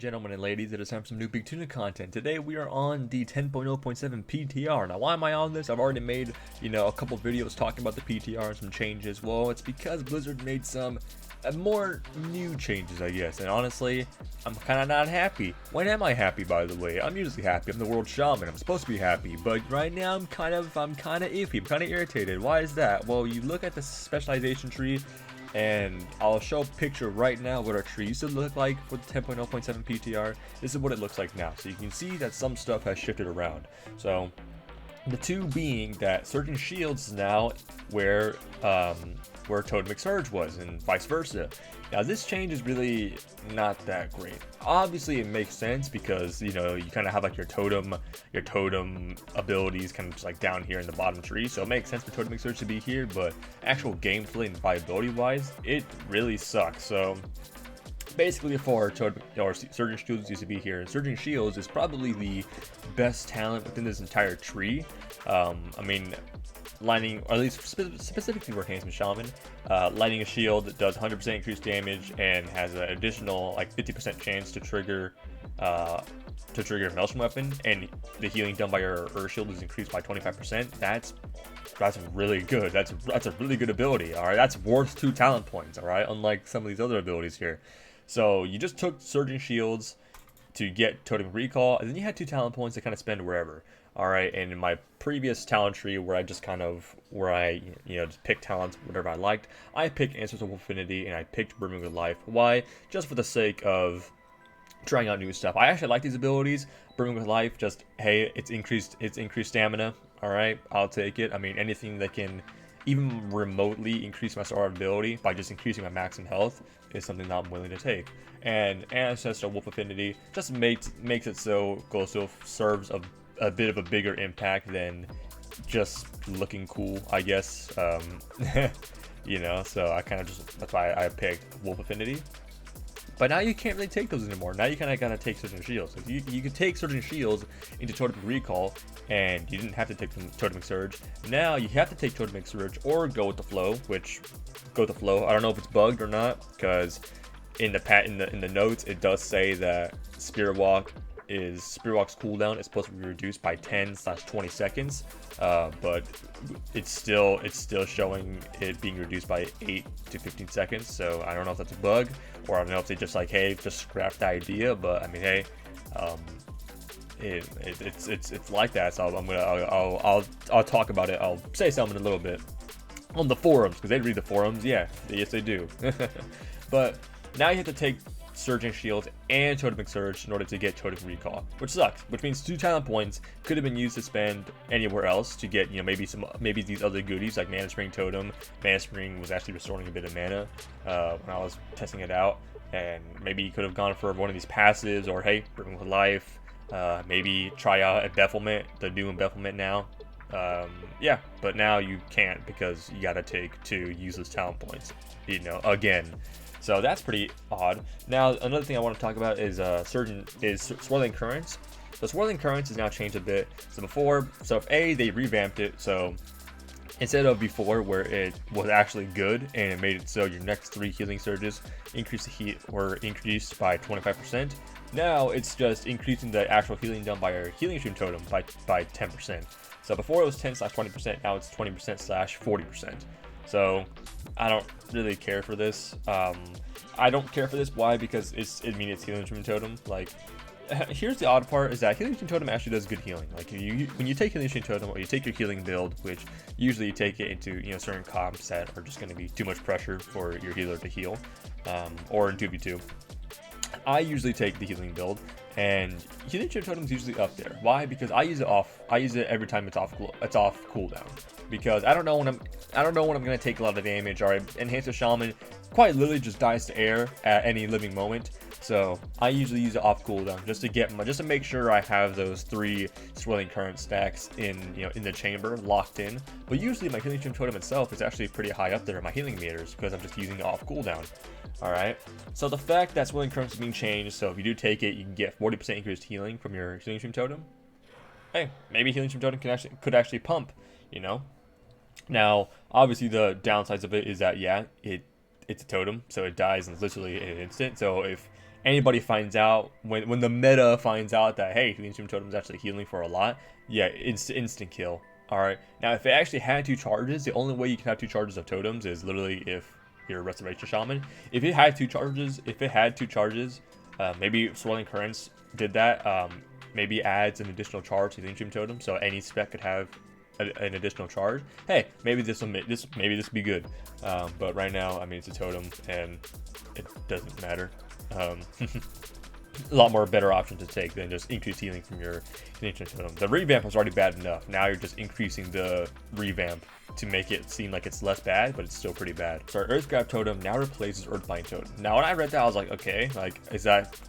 Gentlemen and ladies, it is time for some new Big Tuna content. Today we are on the 10.0.7 PTR. Now why am I on this? I've already made, a couple videos talking about the PTR and some changes. Well, it's because Blizzard made some more new changes, I guess. And honestly, I'm kind of not happy. When am I happy, by the way? I'm usually happy. I'm the world shaman. I'm supposed to be happy. But right now I'm kind of iffy. I'm kind of irritated. Why is that? Well, you look at the specialization tree, and I'll show a picture right now what our tree used to look like for the 10.0.7 PTR. This is what it looks like now. So you can see that some stuff has shifted around. So the two being that certain shields now where Totemic Surge was, and vice versa. Now this change is really not that great. Obviously it makes sense because you kind of have like your totem abilities kind of just like down here in the bottom tree, so it makes sense for Totemic Surge to be here, but actual gameplay and viability wise it really sucks. So basically for Surging Shields used to be here. Surging Shields is probably the best talent within this entire tree. Lighting, or at least specifically for Enhancement Shaman, lighting a shield that does 100% increased damage and has an additional like 50% chance to trigger a Melson weapon, and the healing done by your Earth Shield is increased by 25%. That's really good. That's a really good ability. All right, that's worth 2 talent points. All right, unlike some of these other abilities here. So you just took Surging Shields to get Totem Recall, and then you had 2 talent points to kind of spend wherever. Alright, and in my previous talent tree where I just just picked talents, whatever I liked, I picked Answers of Affinity and I picked Brimming with Life. Why? Just for the sake of trying out new stuff. I actually like these abilities. Brimming with Life, just, hey, it's increased stamina. Alright, I'll take it. I mean, anything that can even remotely increase my survivability by just increasing my maximum health is something that I'm willing to take. And Ancestral Wolf Affinity just makes it so Glowsteel serves a bit of a bigger impact than just looking cool, I guess. So I kind of that's why I picked Wolf Affinity. But now you can't really take those anymore. Now you kind of gotta take Surging Shields. So you could take Surging Shields into Totemic Recall, and you didn't have to take Totemic Surge. Now you have to take Totemic Surge or go with the flow, I don't know if it's bugged or not, because in the notes it does say that Spirit Walk's cooldown is supposed to be reduced by 10/20 seconds, but it's still showing it being reduced by 8 to 15 seconds. So I don't know if that's a bug, or I don't know if they just like, hey, just scrap the idea. But I mean, hey, it's like that. So I'll talk about it. I'll say something in a little bit on the forums, because they read the forums. Yes they do. But now you have to take Surging Shields and Totemic Surge in order to get Totem Recall, which sucks. Which means 2 talent points could have been used to spend anywhere else to get maybe these other goodies like Mana Spring Totem. Mana Spring was actually restoring a bit of mana when I was testing it out, and maybe you could have gone for one of these passives, or hey, Brimming with Life. Maybe try out the new embezzlement now. But now you can't, because you gotta take 2 useless talent points, again. So that's pretty odd. Now another thing I want to talk about is Swirling Currents. So Swirling Currents is now changed a bit. So they revamped it. So instead of before where it was actually good and it made it so your next 3 healing surges increased by 25%. Now it's just increasing the actual healing done by your healing stream totem by 10%. So before it was 10/20%, now it's 20%/40%. So I don't really care for this. I don't care for this. Why? Because it's healing stream totem. Like, here's the odd part, is that healing stream totem actually does good healing. Like when you take healing stream totem, or you take your healing build, which usually you take it into certain comps that are just going to be too much pressure for your healer to heal, or in 2v2. I usually take the healing build, and healing stream totem is usually up there. Why? Because I use it every time it's off cooldown. Because I don't know when I'm gonna take a lot of damage. Alright, Enhanced Shaman quite literally just dies to air at any living moment. So I usually use it off cooldown just to make sure I have those 3 Swirling Current stacks in the chamber locked in. But usually my healing stream totem itself is actually pretty high up there in my healing meters, because I'm just using it off cooldown. Alright, so the fact that Swirling Currents is being changed, so if you do take it, you can get 40% increased healing from your healing stream totem. Hey, maybe healing stream totem could actually pump, Now, obviously the downsides of it is that, it's a totem, so it dies in literally an instant. So if anybody finds out, when the meta finds out that, hey, Healing Stream Totem is actually healing for a lot, yeah, it's instant kill. Alright, now if it actually had 2 charges, the only way you can have 2 charges of totems is literally if you're a Restoration Shaman. If it had 2 charges, maybe Swirling Currents did that, maybe adds an additional charge to the Healing Stream Totem, so any spec could have an additional charge. Hey, maybe this will be good. But right now, I mean, it's a totem and it doesn't matter. A lot more better option to take than just increased healing from your Healing Totem. The revamp was already bad enough. Now you're just increasing the revamp to make it seem like it's less bad, but it's still pretty bad. So our Earth Grab Totem now replaces Earthbind Totem. Now when I read that, I was like, okay, like, is that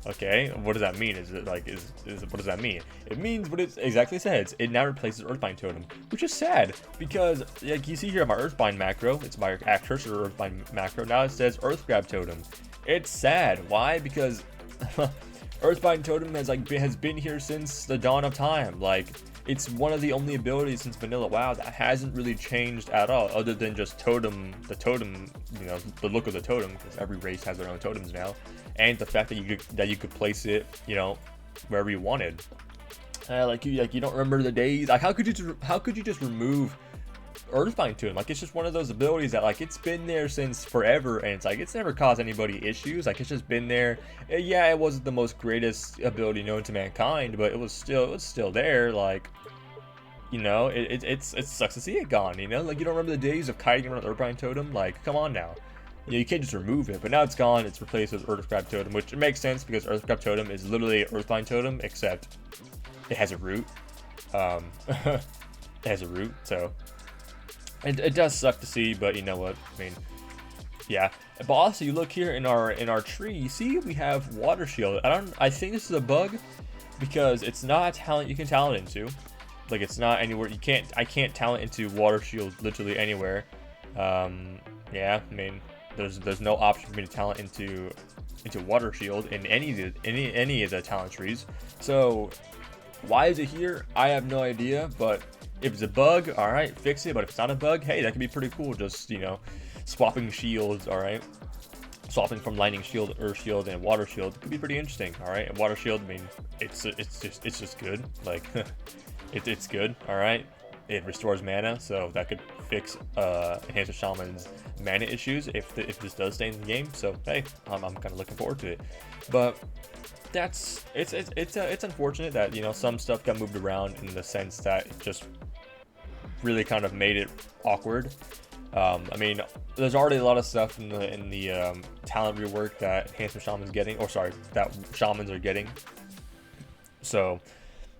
okay, what does that mean? Is it like, what does that mean? It means what it exactly says. It now replaces Earthbind Totem, which is sad because, like, you see here my Earthbind macro, it's my cursor Earthbind macro. Now it says Earth Grab Totem. It's sad. Why? Because Earthbind Totem has been here since the dawn of time. Like, it's one of the only abilities since Vanilla WoW that hasn't really changed at all, other than just the totem, you know, the look of the totem, because every race has their own totems now, and the fact that you could place it, you know, wherever you wanted. Like you don't remember the days. Like, how could you just remove Earthbind Totem? Like, it's just one of those abilities that, like, it's been there since forever, and it's like it's never caused anybody issues. Like, it's just been there. Yeah, it wasn't the most greatest ability known to mankind, but it was still there. Like, you know, it sucks to see it gone. You know, like, you don't remember the days of kiting around Earthbind Totem. Like, come on now. You know, you can't just remove it, but now it's gone. It's replaced with Earth Grab Totem, which makes sense because Earth Grab Totem is literally Earthbind Totem, except it has a root. It has a root, so it does suck to see, but you know what? I mean, yeah. But also, you look here in our tree. You see, we have Water Shield. I think this is a bug because it's not a talent you can talent into. Like, it's not anywhere. I can't talent into Water Shield literally anywhere. Yeah. I mean, there's no option for me to talent into Water Shield in any of the talent trees. So why is it here? I have no idea, but if it's a bug, all right, fix it. But if it's not a bug, hey, that could be pretty cool. Just, you know, swapping shields, all right, swapping from Lightning Shield, Earth Shield, and Water Shield could be pretty interesting, all right. And Water Shield, I mean, it's just good. Like, it's good, all right. It restores mana, so that could fix Enhanced Shaman's mana issues if this does stay in the game. So hey, I'm kind of looking forward to it. But it's unfortunate that, you know, some stuff got moved around in the sense that it just really kind of made it awkward. I mean, there's already a lot of stuff in the talent rework that Enhanced Shaman's getting, or sorry, that Shamans are getting. So,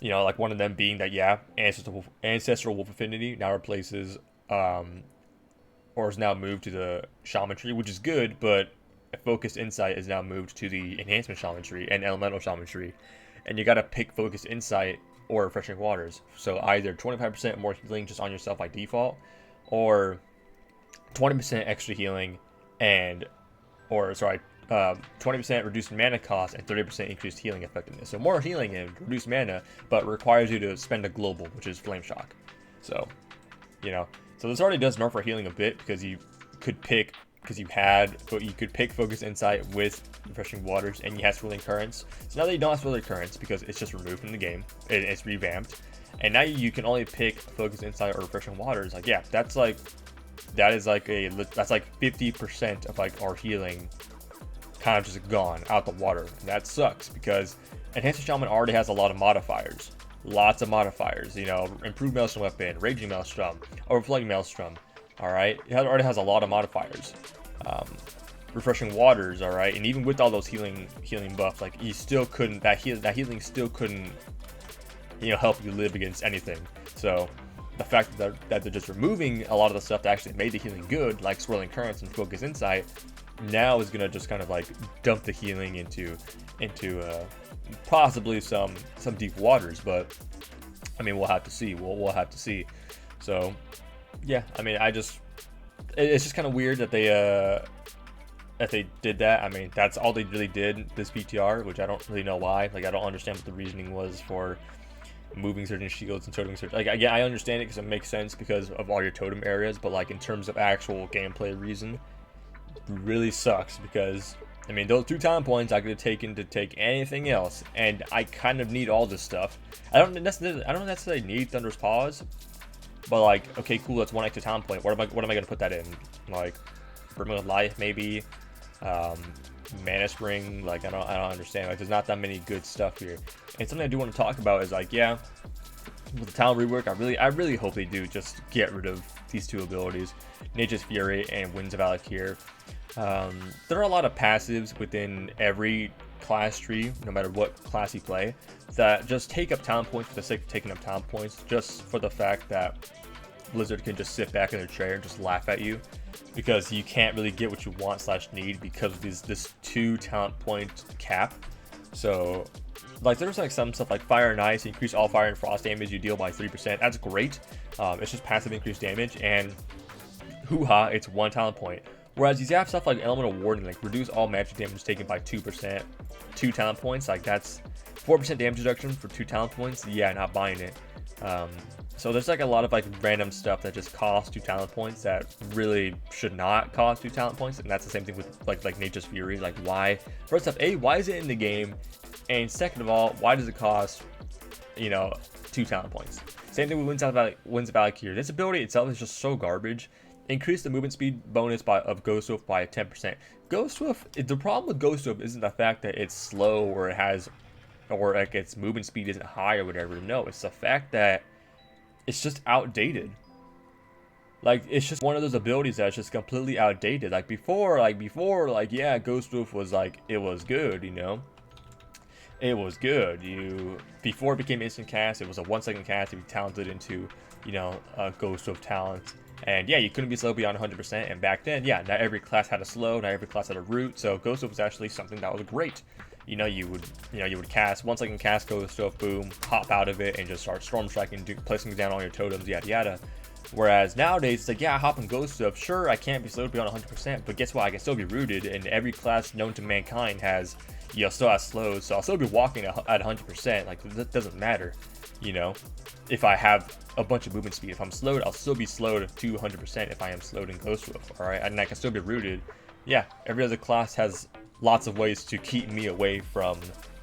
you know, like one of them being that, yeah, Ancestral Wolf Affinity now replaces, or is now moved to the Shaman tree, which is good, but Focused Insight is now moved to the Enhancement Shaman tree and Elemental Shaman tree. And you gotta pick Focused Insight or Refreshing Waters. So either 25% more healing just on yourself by default, or 20% extra healing or 20% reduced mana cost and 30% increased healing effectiveness. So more healing and reduced mana, but requires you to spend a global, which is Flame Shock. So, you know, so this already does nerf our healing a bit because you could pick Focus Insight with Refreshing Waters, and you have Swirling Currents. So now that you don't have Swirling Currents because it's just removed from the game, it's revamped, and now you can only pick Focus Insight or Refreshing Waters. Like, yeah, that's like 50% of like our healing kind of just gone out the water. And that sucks because Enhanced Shaman already has a lot of modifiers. Lots of modifiers, you know, Improved Maelstrom Weapon, Raging Maelstrom, Overflowing Maelstrom. All right, it already has a lot of modifiers. Refreshing Waters, all right, and even with all those healing buffs, like, you still couldn't, that healing still couldn't, you know, help you live against anything. So the fact that they're just removing a lot of the stuff that actually made the healing good, like Swirling Currents and Focus Insight, now is gonna just kind of like dump the healing into possibly some deep waters. But I mean, we'll have to see. We'll have to see. So yeah, I mean, it's just kind of weird that they did that. I mean, that's all they really did this PTR, which I don't really know why. Like, I don't understand what the reasoning was for moving certain shields and toteming certain. Like, again, I understand it because it makes sense because of all your totem areas, but like in terms of actual gameplay reason, really sucks because, I mean, those 2 talent points I could have taken to take anything else, and I kind of need all this stuff. I don't necessarily need Thunder's Paws, but like, okay, cool, that's 1 extra talent point. What am I gonna put that in? Like, Brimble of Life, maybe, Mana Spring. Like, I don't understand. Like, there's not that many good stuff here. And something I do want to talk about is like, yeah, with the talent rework, I really hope they do just get rid of these 2 abilities, Nature's Fury and Winds of Valakir. There are a lot of passives within every class tree, no matter what class you play, that just take up talent points for the sake of taking up talent points, just for the fact that Blizzard can just sit back in their chair and just laugh at you, because you can't really get what you want / need because of this 2 talent point cap. So, like, there's like some stuff like Fire and Ice, increase all fire and frost damage you deal by 3%. That's great. It's just passive increased damage, and hoo-ha, it's 1 talent point. Whereas you have stuff like Elemental Warning, like reduce all magic damage taken by 2%, 2 talent points. Like, that's 4% damage reduction for 2 talent points. Yeah, not buying it. So there's like a lot of like random stuff that just costs 2 talent points that really should not cost 2 talent points, and that's the same thing with like Nature's Fury. Like, why? First off, why is it in the game? And second of all, why does it cost, 2 talent points? Same thing with Winds of Valakir. This ability itself is just so garbage. Increase the movement speed bonus of Ghost Swift by 10%. Ghost Swift, the problem with Ghost Swift isn't the fact that it's slow or like its movement speed isn't high or whatever. No, it's the fact that it's just outdated. Like, it's just one of those abilities that's just completely outdated. Like before, yeah, Ghost Swift was like, it was good, It was good. Before it became instant cast, it was a 1-second cast if you talented into, Ghost Swift talent. And yeah, you couldn't be slow beyond 100%. And back then, yeah, not every class had a slow, not every class had a root. So Ghost Swift was actually something that was great. You would cast 1-second cast Ghost Swift, boom, hop out of it and just start storm striking, placing down all your totems, yada yada. Whereas nowadays, it's like, yeah, hop on Ghost Swift. Sure, I can't be slowed beyond 100%, but guess what? I can still be rooted, and every class known to mankind has, still has slows, so I'll still be walking at 100%. Like, that doesn't matter, if I have a bunch of movement speed. If I'm slowed, I'll still be slowed to 100% if I am slowed in Ghost Swift, alright? And I can still be rooted. Yeah, every other class has lots of ways to keep me away from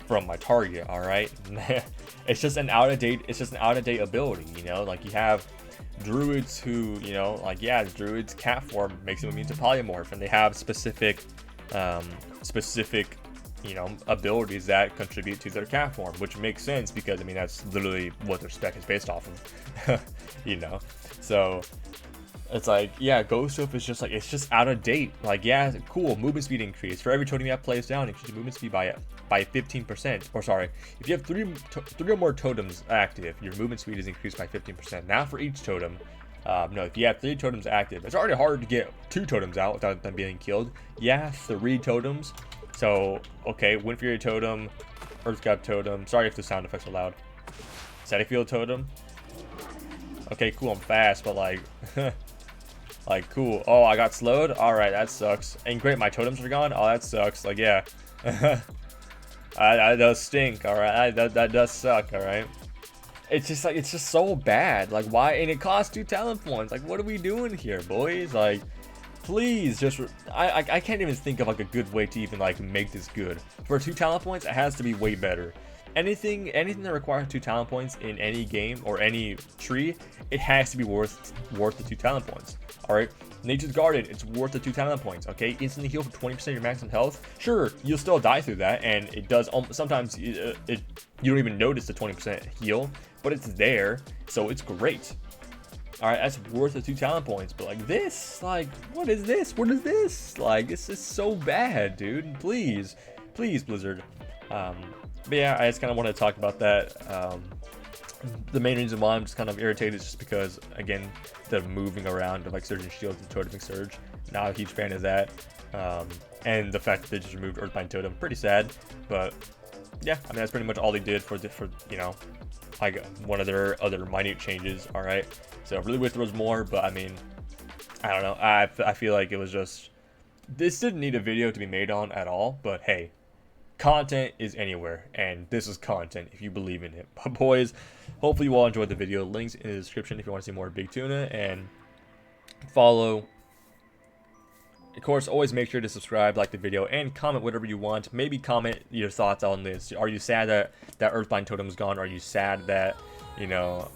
my target, alright? It's just an out-of-date ability, Like, you have druids who, druids cat form makes them immune to polymorph, and they have specific abilities that contribute to their cat form, which makes sense because, that's literally what their spec is based off of, So it's like, yeah, Ghost Swift is just like, it's just out of date. Like, yeah, cool, movement speed increase. For every totem you have placed down, increase your movement speed by 15%. Or sorry, if you have three or more totems active, your movement speed is increased by 15%. Now for each totem, no, if you have 3 totems active, it's already hard to get 2 totems out without them being killed. Yeah, 3 totems. So, okay, Wind Fury totem, Earth God totem. Sorry if the sound effects are loud. Static Field totem. Okay, cool, I'm fast, but like, like, cool. Oh, I got slowed? Alright, that sucks. And great, my totems are gone? Oh, that sucks. Like, yeah. That does stink, alright? That does suck, alright? It's just like, it's just so bad. Like, why? And it costs 2 talent points. Like, what are we doing here, boys? Like, please, just, I can't even think of like a good way to even like make this good. For 2 talent points, it has to be way better. Anything that requires 2 talent points in any game or any tree, it has to be worth the 2 talent points. All right, Nature's Garden, it's worth the 2 talent points. Okay, instantly heal for 20% of your maximum health. Sure, you'll still die through that, and it does. Sometimes you don't even notice the 20% heal, but it's there, so it's great. All right, that's worth the 2 talent points. But like this, like, what is this? What is this? Like, this is so bad, dude. Please, Blizzard. But yeah, I just kind of want to talk about that. The main reason why I'm just kind of irritated is just because, again, the moving around of like Surge and Shield and Toteming Surge. Not a huge fan of that. And the fact that they just removed Earthbind Totem, pretty sad. But yeah, that's pretty much all they did for like one of their other minute changes. All right, so I really wish there was more, but I don't know. I feel like it was just, this didn't need a video to be made on at all. But hey, content is anywhere, and this is content if you believe in it. But boys, hopefully you all enjoyed the video. Links in the description if you want to see more Big Tuna, and follow Of course, always make sure to subscribe, like the video, and comment whatever you want. Maybe comment your thoughts on this. Are you sad that Earthbind Totem's gone? Are you sad that, you know,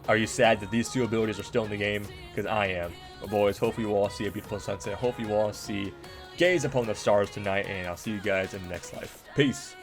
are you sad that these two abilities are still in the game? Because I am. But boys, hopefully you all see a beautiful sunset. Hopefully you all gaze upon the stars tonight, and I'll see you guys in the next life. Peace.